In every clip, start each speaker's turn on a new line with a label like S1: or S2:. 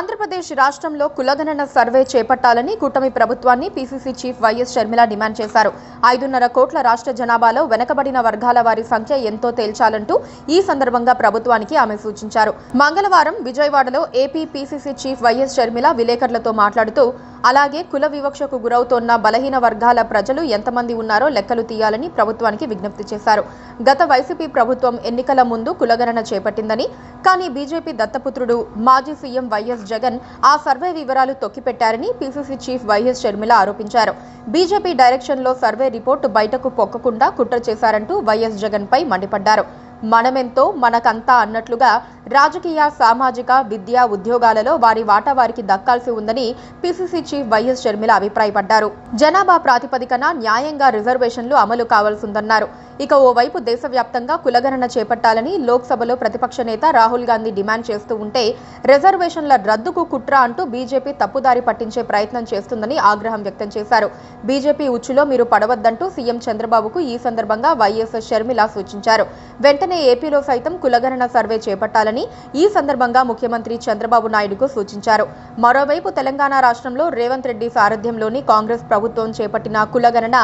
S1: ఆంధ్రప్రదేశ్ రాష్ట్రంలో కులగణన సర్వే చేపట్టాలని కూటమి ప్రభుత్వాన్ని PCC chief YS Sharmila demand చేశారు. 5.5 కోట్ల రాష్ట్ర జనాభాలో వెనకబడిన వర్గాల వారి సంఖ్య ఎంతో తేల్చాలంటూ ఈ సందర్భంగా ప్రభుత్వానికి ఆమె సూచించారు. మంగళవారం విజయవాడలో AP PCC chief YS Sharmila విలేకరులతో మాట్లాడుతూ అలాగే కుల వివక్షకు గురవుతోన్న బలహీన వర్గాల ప్రజలు ఎంతమంది ఉన్నారో లెక్కలు తీయాలని ప్రభుత్వానికి విజ్ఞప్తి చేశారు. గత వైసీపీ ప్రభుత్వం ఎన్నికల ముందు కులగణన చేపట్టిందని, కానీ బీజేపీ దత్తపుత్రుడు మాజీ సీఎం వైఎస్ జగన్ ఆ సర్వే వివరాలు తొక్కిపెట్టారని పీసీసీ చీఫ్ వైఎస్ షర్మిల ఆరోపించారు. బీజేపీ డైరెక్షన్లో సర్వే రిపోర్టు బయటకు పొక్కకుండా కుట్ర చేశారంటూ వైఎస్ జగన్ పై మండిపడ్డారు. మనమెంతో మనకంతా అన్నట్లుగా రాజకీయ, సామాజిక, విద్య, ఉద్యోగాలలో వారి వాటా వారికి దక్కాల్సి ఉందని పీసీసీ చీఫ్ వైఎస్ షర్మిల అభిప్రాయపడ్డారు. జనాభా ప్రాతిపదికన న్యాయంగా రిజర్వేషన్లు అమలు కావాల్సిందన్నారు. ఇక ఓవైపు దేశవ్యాప్తంగా కులగణన చేపట్టాలని లోక్సభలో ప్రతిపక్ష నేత రాహుల్ గాంధీ డిమాండ్ చేస్తూ ఉంటే రిజర్వేషన్ల రద్దుకు కుట్ర అంటూ బీజేపీ తప్పుదారి పట్టించే ప్రయత్నం చేస్తుందని ఆగ్రహం వ్యక్తం చేశారు. బీజేపీ ఉచ్చులో మీరు పడవద్దంటూ సీఎం చంద్రబాబుకు ఈ సందర్భంగా వైఎస్ షర్మిల సూచించారు. వెంటనే ఏపీలో సైతం కులగణన సర్వే చేపట్టాలని ఈ సందర్భంగా ముఖ్యమంత్రి చంద్రబాబు నాయుడుకు సూచించారు. మరోవైపు తెలంగాణ రాష్ట్రంలో రేవంత్ రెడ్డి సారథ్యంలోని కాంగ్రెస్ ప్రభుత్వం చేపట్టిన కులగణన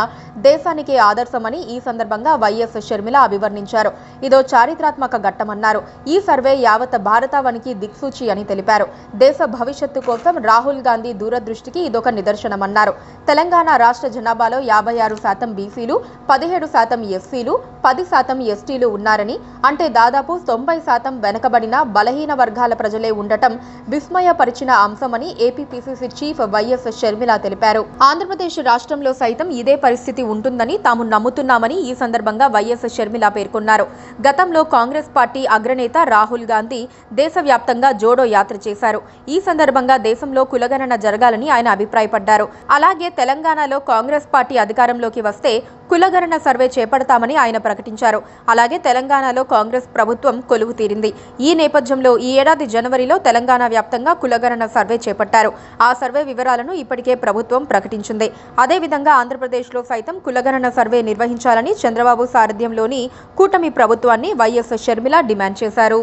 S1: దేశానికి ఆదర్శమని ఈ సందర్భంగా వైఎస్ షర్మిల అభివర్ణించారు. ఇదో చారిత్రాత్మక ఘట్టమన్నారు. ఈ సర్వే యావత్ భారతావనికి దిక్సూచి అని తెలిపారు. దేశ భవిష్యత్తు కోసం రాహుల్ గాంధీ దూరదృష్టికి ఇదొక నిదర్శనమన్నారు. తెలంగాణ రాష్ట్ర జనాభాలో 56% బీసీలు, 17% ఎస్సీలు, 10% ఎస్టీలు ఉన్నారని, అంటే దాదాపు 90% వెనకబడిన బలహీన వర్గాల ప్రజలే ఉండటం విస్మయపరిచిన అంశమని AP PCC chief YS Sharmila తెలిపారు. ఆంధ్రప్రదేశ్ రాష్ట్రంలో సైతం ఇదే పరిస్థితి ఉంటుందని తాము నమ్ముతున్నామని ఈ సందర్భంగా వైఎస్ షర్మిల పేర్కొన్నారు. గతంలో కాంగ్రెస్ పార్టీ అగ్రనేత రాహుల్ గాంధీ దేశవ్యాప్తంగా జోడో యాత్ర చేశారు. ఈ సందర్భంగా దేశంలో కులగణన జరగాలని ఆయన అభిప్రాయపడ్డారు. అలాగే తెలంగాణలో కాంగ్రెస్ పార్టీ అధికారంలోకి వస్తే కులగణన సర్వే చేపడతామని ఆయన ప్రకటించారు. అలాగే తెలంగాణలో కాంగ్రెస్ ప్రభుత్వం కొలువు తీరింది. ఈ నేపథ్యంలో ఈ ఏడాది జనవరిలో తెలంగాణ వ్యాప్తంగా కులగణన సర్వే చేపట్టారు. ఆ సర్వే వివరాలను ఇప్పటికే ప్రభుత్వం ప్రకటించింది. అదేవిధంగా ఆంధ్రప్రదేశ్లో సైతం కులగణన సర్వే నిర్వహించాలని చంద్రబాబు సారథ్యంలోని కూటమి ప్రభుత్వాన్ని వైఎస్ షర్మిల డిమాండ్ చేశారు.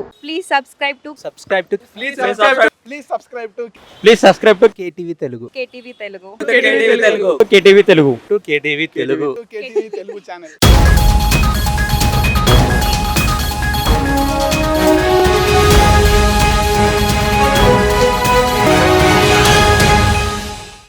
S2: Please subscribe to
S3: KTV Telugu.
S2: KTV Telugu.
S3: KTV Telugu channel.